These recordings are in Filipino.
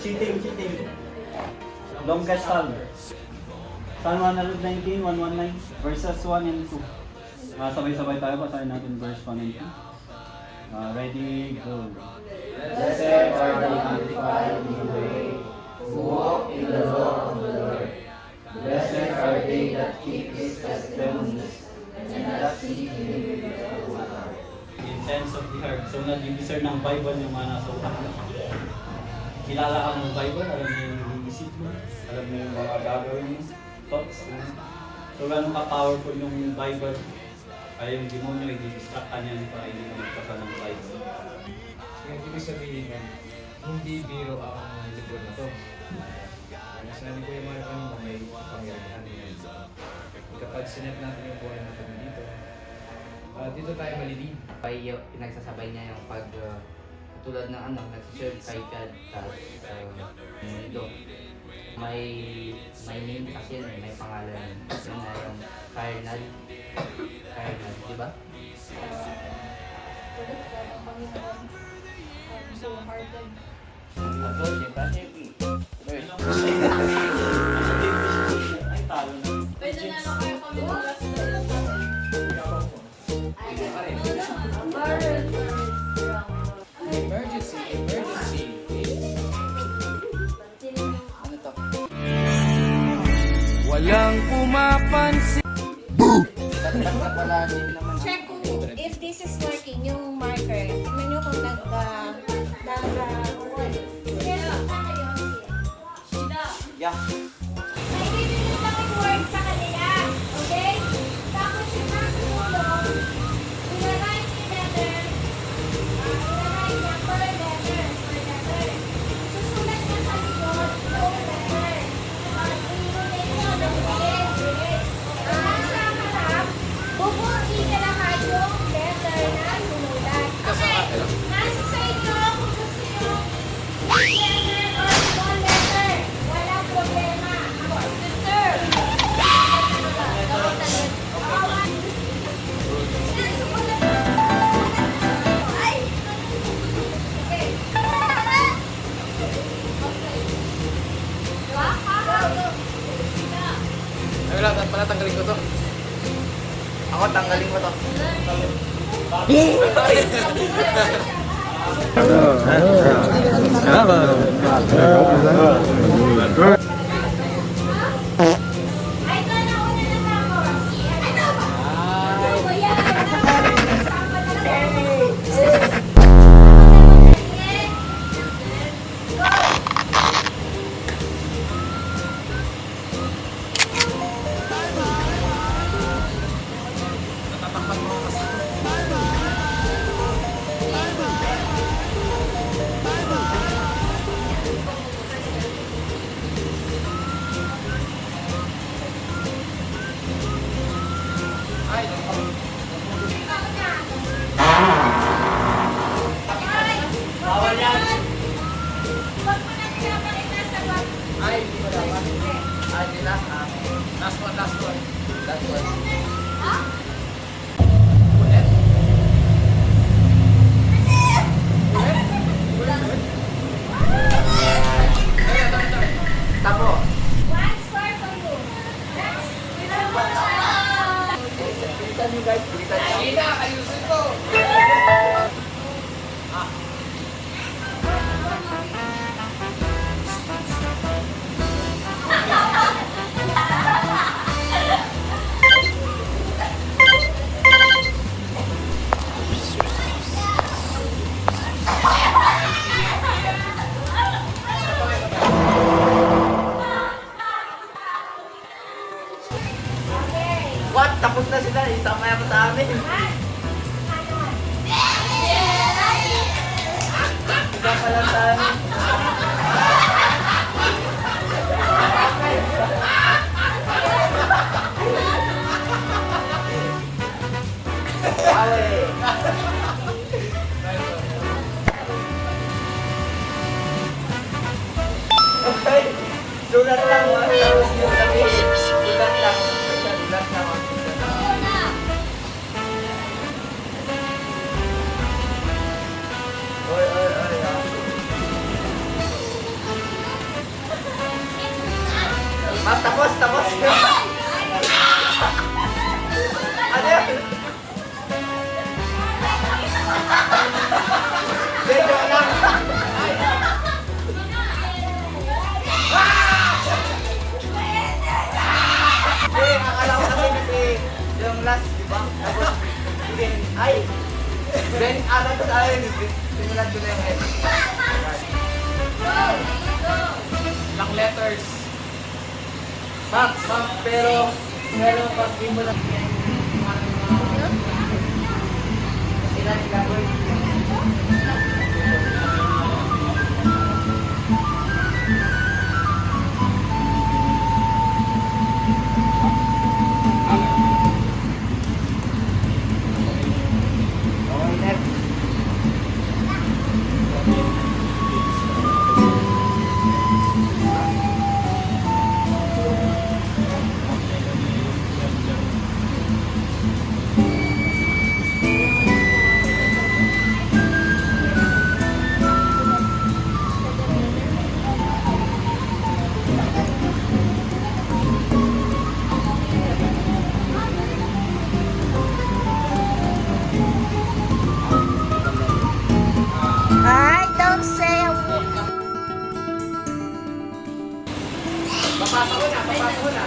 Cheating. Longest Psalm. Psalm 119, 119 verses 1 and 2. Sabay-sabay tayo, basahin natin verse 1 and 2. Ready, go. Blessed are the sanctified in the way, who walk in the law of the Lord. Blessed are they that keep his testimonies, and that seek him with their whole heart. Intents of the heart. So, nag-ibisar ng Bible yung mga nasa utak mo. Kilala ka ng Bible, alam mo yung iniisip mo, alam mo yung mga gagawin mo, thoughts. So, gano'n ka-powerful yung Bible, kaya yung demonyo, i-distract ka niyan para hindi ka magpasa ng Bible. Kaya ibig sabihin na hindi biro ang libro na to. Kaya sabi ko yung mga kanina may pangyarihan niya. Kapag sinet natin yung buhay natin dito, dito tayo malilid. Pinagsasabay niya yung pag tulad ng anak, nagsiserve kay God mundo. May name kasi yun, may pangalan. Yun na yung carnal, di ba? Ay, talo na. Pwede na lang kayo kami Emergency. Ano to? Walang pumapansin. check kung if this is working, yung marker. Tignan nyo kung Yeah. May bibigyan lang yung word sa kanila. Okay? Tapos yung nasa ulo, i-write yung letter. I-write niya per letter. Susulat niya sa likod yung letter. I-relate niya ng grade. Nasa harap, bubuin na lahat yung letter na sinulat. Okay? Nasa sa inyo kung gusto nyo letter or small letter. Walang problema. Ako, sister. Ay! Okay. Diba? Ay, wala, pala tanggalin ko to. Ako, tanggalin mo to. Ay, ito na una na ako. Ano ba? Ano ba yan? Sama na lang. Bawal yan! Huwag mo na pinapalit na sa bag. Ay, hindi ko dapat. Ay, di na. Last one. Ha? Ulit. Tapo. One square for you. Next. Bilisan nyo guys. Bilisan nyo. Ina, ayusin ko! What? Tapos na sila. Isama yan sa amin. Isama lang sa amin. Awe. Sulat lang, ha? Tapos yung sabihin. Sulat lang. Sulat lang. Ako na. Oy, oy, oy, ha? Ah, tapos, tapos. Ano yan? Hindi, joke lang. Hindi, akala ko kasi yung last, di ba? Tapos, hindi, ay. Then, ano to sa akin, simulan ko na yung head. Go. Go. Ilang letters. Facts, pero pag di mo lang ilan gagawin? Okay, next. I don't say a word. Papasok ko na, papasok ko na.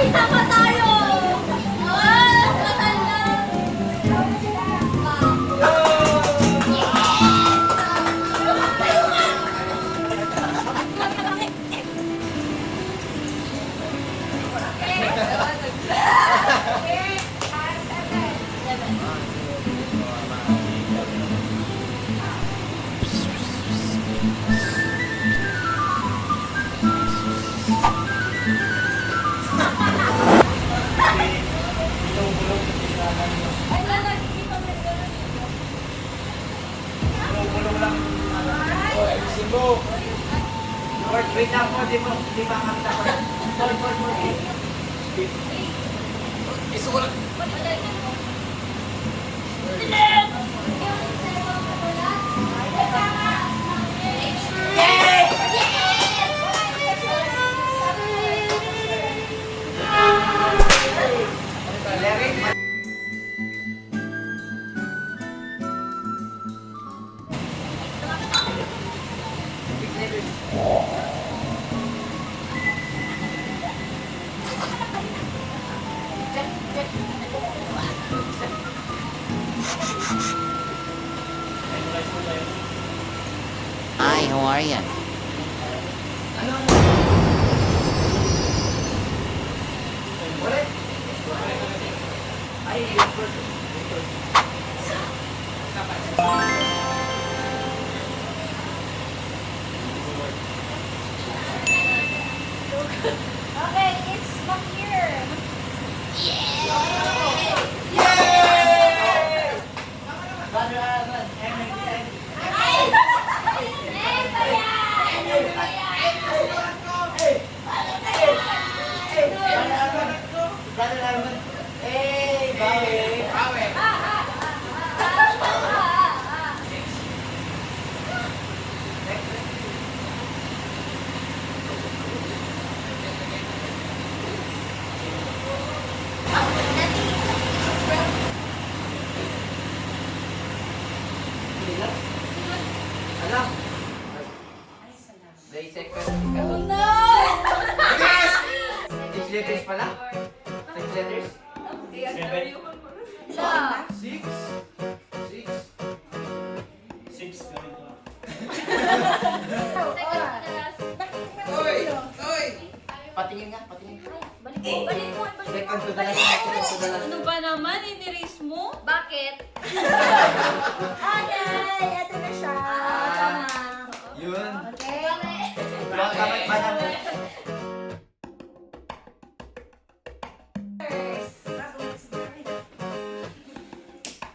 Ay, tama tayo! Ah, kasal na! Ay, nakikita mo ito. Bulong lang. Oh, ayusin mo. Lord, wait lang po, di ba kakita ko. Lord. Isulat. Lyric. Hi, how are you? Ulit. Ay, yung first. Okay, it's from here. Brother Arman, eh, bawi. pala? 6 letters? 7. Sa. 6? 6. Ganito. Patingin nga, patingin. Balik mo, balik mo, balik mo. Second to the last, second to the last. Ano ba naman? Iniris mo? Bakit? Okay, eto na siya. Tama. Yun. Okay. Mga kamay pa naman.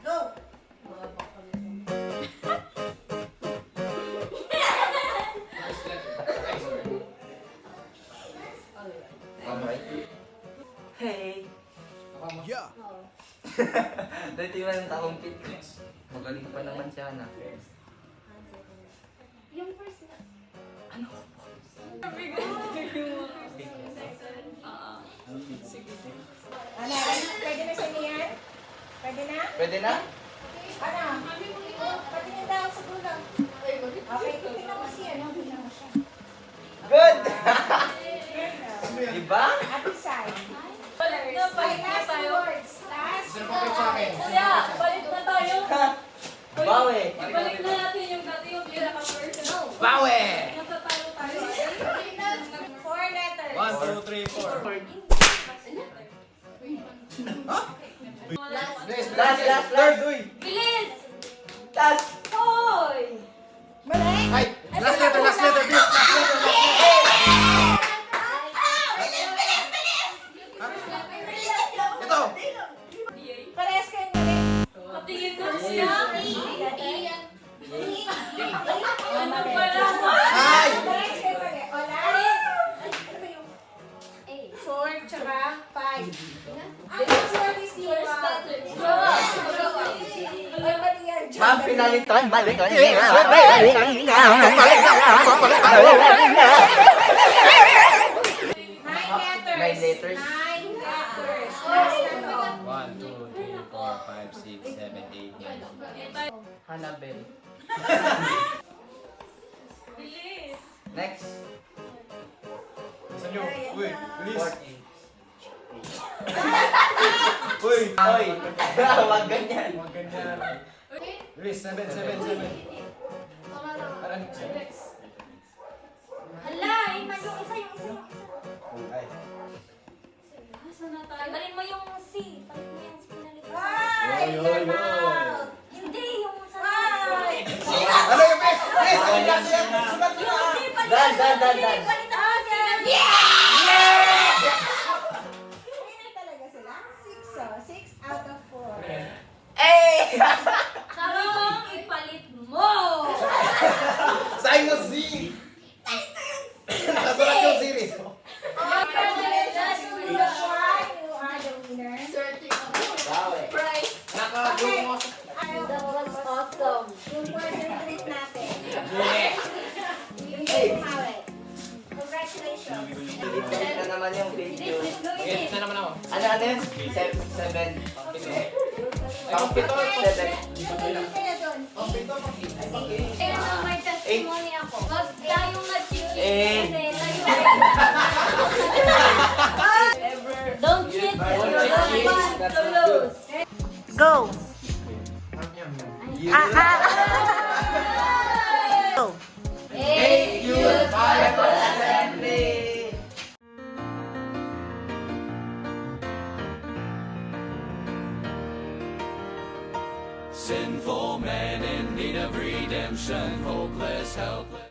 Go! Hey! Dati man ang taong pit. Magaling pa naman siya na. Yung first na. Ano, pwede na sa niyan? Pwede na? Pwede na? Ano? Patingin daw sa gulang. Okay, tingnan mo siya. No? Tingnan mo siya. Good! Girl. Diba? Happy side. Balik na, balik na Last tayo. words. Last Kuya, balik na tayo. Bawi! Ibalik na natin yung dati yung pinaka-personal. Bawi! Natatalo tayo. 4 letters. 1, 2, 3, 4. Last! Bilis! Last! Hoy! Mali? Ay! Last letter, please! Ito! Parehas kayong mali. Patingin na siya. Ano Ano ba naman? Ay! Parehas kayong mali. O, last. Ano ba yung 4 tsaka 5? Ang next word is the First letter. Ay, mali yan. Ma'am, pinalitan. Balik ka. 9 Nine letters. 9 letters. Last na to. 1, 2, 3, 4, 5, 6, 7, 8, 9. Hanabel. Bilis! Next. Saan nyo? Uy, bilis! 14. Uy! Hoy! Huwag ganyan. Huwag ganyan. Bilis, 7. Parang 7. Hala, iman yung isa. Ay. Asa na tayo? Tanggalin mo yung C. Palit mo yung pinalitan. Ay, Yoy, time yoy. out. Hindi, yung sa Ay. Ano yung best? Best! Ano yung best? Sulat mo na! Dan. Palitan mo sila. Winner talaga sila. 6 oh. 6 out of 4. Hey! Sabi kong ipalit mo. Sayang na Z! Nasulat yung series. Congratulations to you, Juan. You are the winner. Bawi. Okay. That was awesome. Yung person treat natin. Yeah. Yung tumawid. Congratulations. Ito na naman yung video. Bilis, Saan naman ako? Ano yun? 7. Pang-pito. 7. Tumingin kayo doon. Kaya na may testimony ako. Wag tayong nag-cheat Eh. kasi don't cheat. Don't You cheat. don't want That's to not good. lose. Go. Hey, You Bible Assembly! Sinful man in need of redemption, hopeless, helpless.